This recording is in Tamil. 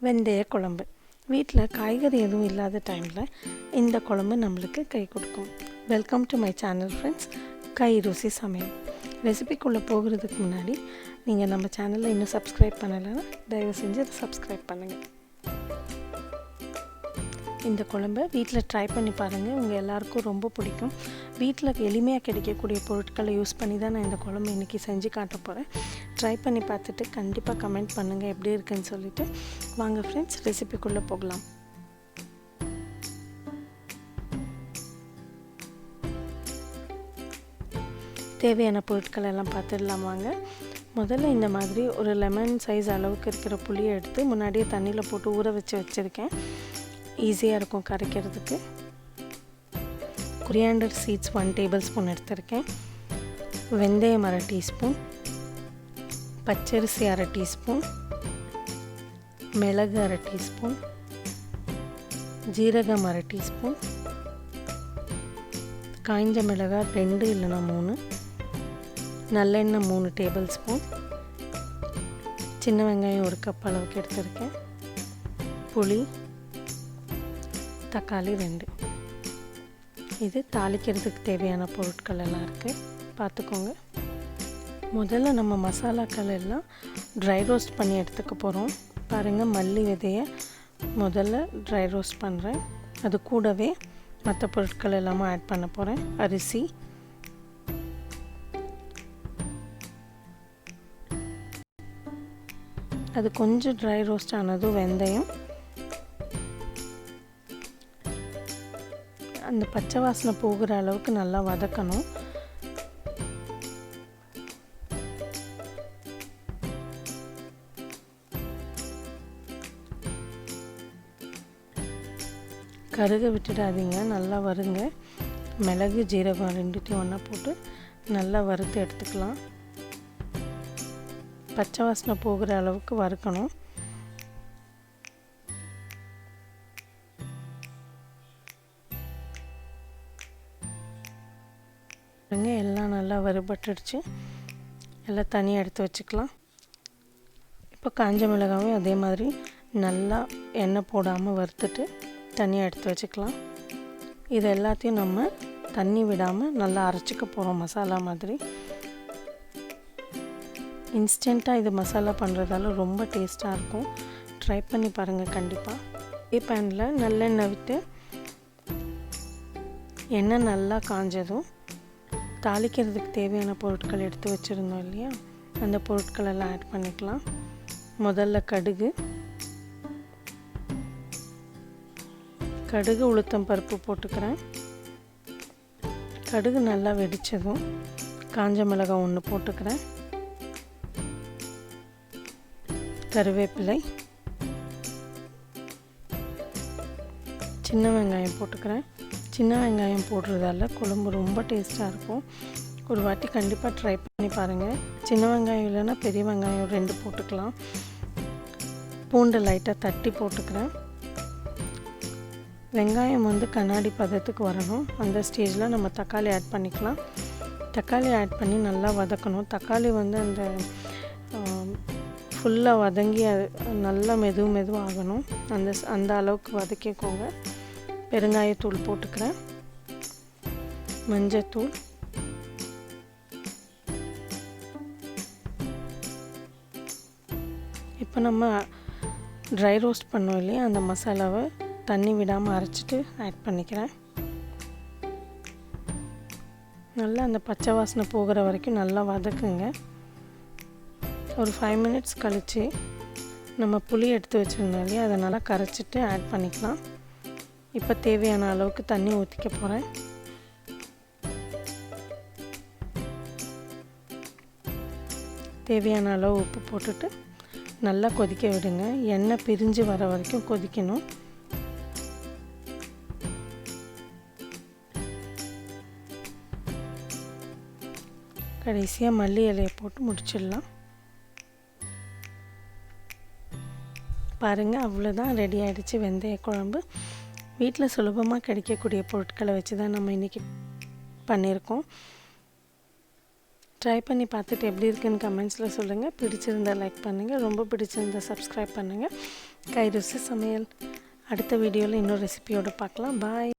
வெந்தய குழம்பு. வீட்டில் காய்கறி எதுவும் இல்லாத டைமில் இந்த குழம்பு நம்மளுக்கு கை கொடுக்கும். Welcome to my channel friends, கைருசி சமையல். ரெசிபிக்குள்ளே போகிறதுக்கு முன்னாடி நீங்கள் நம்ம சேனலில் இன்னும் சப்ஸ்கிரைப் பண்ணலைன்னா தயவு செஞ்சு அதை சப்ஸ்கிரைப் பண்ணுங்கள். இந்த குழம்பை வீட்டில் ட்ரை பண்ணி பாருங்கள், உங்கள் எல்லாருக்கும் ரொம்ப பிடிக்கும். வீட்டில் எளிமையாக கிடைக்கக்கூடிய பொருட்களை யூஸ் பண்ணி தான் நான் இந்த குழம்பு இன்றைக்கி செஞ்சு காட்ட போகிறேன். ட்ரை பண்ணி பார்த்துட்டு கண்டிப்பாக கமெண்ட் பண்ணுங்கள் எப்படி இருக்குன்னு சொல்லிவிட்டு. வாங்க ஃப்ரெண்ட்ஸ், ரெசிபிக்குள்ளே போகலாம். தேவையான பொருட்கள் எல்லாம் பார்த்துடலாம் வாங்க. முதல்ல இந்த மாதிரி ஒரு லெமன் சைஸ் அளவுக்கு இருக்கிற புளியை எடுத்து முன்னாடியே தண்ணியில் போட்டு ஊற வச்சுருக்கேன். ஈஸியாக இருக்கும் கரைக்கிறதுக்கு. கொரியாண்டர் சீட்ஸ் 1 டேபிள் ஸ்பூன் எடுத்திருக்கேன். வெந்தயம் 1/2 டீஸ்பூன், பச்சரிசி 1/2 டீஸ்பூன், மிளகு 1/2 டீஸ்பூன், ஜீரகம் 1/2 டீஸ்பூன், காய்ஞ்ச மிளகாய் 2 இல்லைனா 3, நல்லெண்ணெய் 3 டேபிள் ஸ்பூன், சின்ன வெங்காயம் 1 கப் அளவுக்கு எடுத்திருக்கேன், புளி, தக்காளி 2. இது தாளிக்கிறதுக்கு தேவையான பொருட்கள் எல்லாம் இருக்குது, பார்த்துக்கோங்க. முதல்ல நம்ம மசாலாக்கள் எல்லாம் ட்ரை ரோஸ்ட் பண்ணி எடுத்துக்க போகிறோம். பாருங்கள், மல்லி விதையை முதல்ல ட்ரை ரோஸ்ட் பண்ணுறேன். அது கூடவே மற்ற பொருட்கள் எல்லாமே ஆட் பண்ண போகிறேன். அரிசி, அது கொஞ்சம் ட்ரை ரோஸ்ட் ஆனதும் வெந்தயம், அந்த பச்சை வாசனை போகிற அளவுக்கு நல்லா வதக்கணும். கருக விட்டுடாதீங்க, நல்லா வருங்க. மிளகு ஜீரகம் 2த்தையும் ஒன்றா போட்டு நல்லா வறுத்து எடுத்துக்கலாம். பச்சை வாசனை போகிற அளவுக்கு வறுக்கணும். எல்லாம் நல்லா வறுபட்டுடுச்சு. எல்லாம் தனியாக எடுத்து வச்சுக்கலாம். இப்போ காஞ்ச மிளகாவும் அதே மாதிரி நல்லா எண்ணெய் போடாமல் வறுத்துட்டு தனியாக எடுத்து வச்சுக்கலாம். இது எல்லாத்தையும் நம்ம தண்ணி விடாமல் நல்லா அரைச்சிக்க போகிறோம் மசாலா மாதிரி. இன்ஸ்டண்ட்டாக இது மசாலா பண்ணுறதால ரொம்ப டேஸ்ட்டாக இருக்கும். ட்ரை பண்ணி பாருங்கள் கண்டிப்பாக. இதே பேனில் நல்லெண்ணெய் விட்டு எண்ணெய் நல்லா காஞ்சதும் தாளிக்கிறதுக்கு தேவையான பொருட்கள் எடுத்து வச்சுருந்தோம் இல்லையா, அந்த பொருட்களெல்லாம் ஆட் பண்ணிக்கலாம். முதல்ல கடுகு உளுத்தம் பருப்பு போட்டுக்கிறேன். கடுகு நல்லா வெடித்ததும் காஞ்ச மிளகாய் 1 போட்டுக்கிறேன். கருவேப்பிலை, சின்ன வெங்காயம் போட்டுக்கிறேன். சின்ன வெங்காயம் போடுறதால குழம்பு ரொம்ப டேஸ்ட்டாக இருக்கும். ஒரு வாட்டி கண்டிப்பாக ட்ரை பண்ணி பாருங்கள். சின்ன வெங்காயம் இல்லைன்னா பெரிய வெங்காயம் 2 போட்டுக்கலாம். பூண்டை லைட்டாக தட்டி போட்டுக்கிறேன். வெங்காயம் கண்ணாடி பதத்துக்கு வரணும். அந்த ஸ்டேஜில் நம்ம தக்காளி ஆட் பண்ணிக்கலாம். தக்காளி ஆட் பண்ணி நல்லா வதக்கணும். தக்காளி அந்த ஃபுல்லாக வதங்கி நல்லா மெதுவாகணும். அந்த அளவுக்கு வதக்கிக்கோங்க. பெருங்காயத்தூள் போட்டுக்கிறேன், மஞ்சத்தூள், இப்போ நம்ம ட்ரை ரோஸ்ட் பண்ணோம் இல்லையா, அந்த மசாலாவை தண்ணி விடாமல் அரைச்சிட்டு ஆட் பண்ணிக்கிறேன். நல்லா அந்த பச்சை வாசனை போகிற வரைக்கும் நல்லா வதக்குங்க. ஒரு 5 மினிட்ஸ் கழித்து நம்ம புளி எடுத்து வச்சுருந்தோம் இல்லையா, அதை நல்லா கரைச்சிட்டு ஆட் பண்ணிக்கலாம். இப்போ தேவையான அளவுக்கு தண்ணி ஊற்றிக்க போகிறேன். தேவையான அளவு உப்பு போட்டுட்டு நல்லா கொதிக்க விடுங்க. எண்ணெய் பிரிஞ்சு வர வரைக்கும் கொதிக்கணும். கடைசியாக மல்லி இலையை போட்டு முடிச்சிடலாம். பாருங்கள், அவ்வளோதான், ரெடி ஆகிடுச்சு வெந்தய குழம்பு. வீட்டில் சுலபமாக கிடைக்கக்கூடிய பொருட்களை வச்சு தான் நம்ம இன்றைக்கி பண்ணியிருக்கோம். ட்ரை பண்ணி பார்த்துட்டு எப்படி இருக்குன்னு கமெண்ட்ஸில் சொல்லுங்கள். பிடிச்சிருந்தால் லைக் பண்ணுங்கள், ரொம்ப பிடிச்சிருந்தால் சப்ஸ்கிரைப் பண்ணுங்கள். கைருசி சமையல். அடுத்த வீடியோவில் இன்னொரு ரெசிபியோடு பார்க்கலாம். பாய்.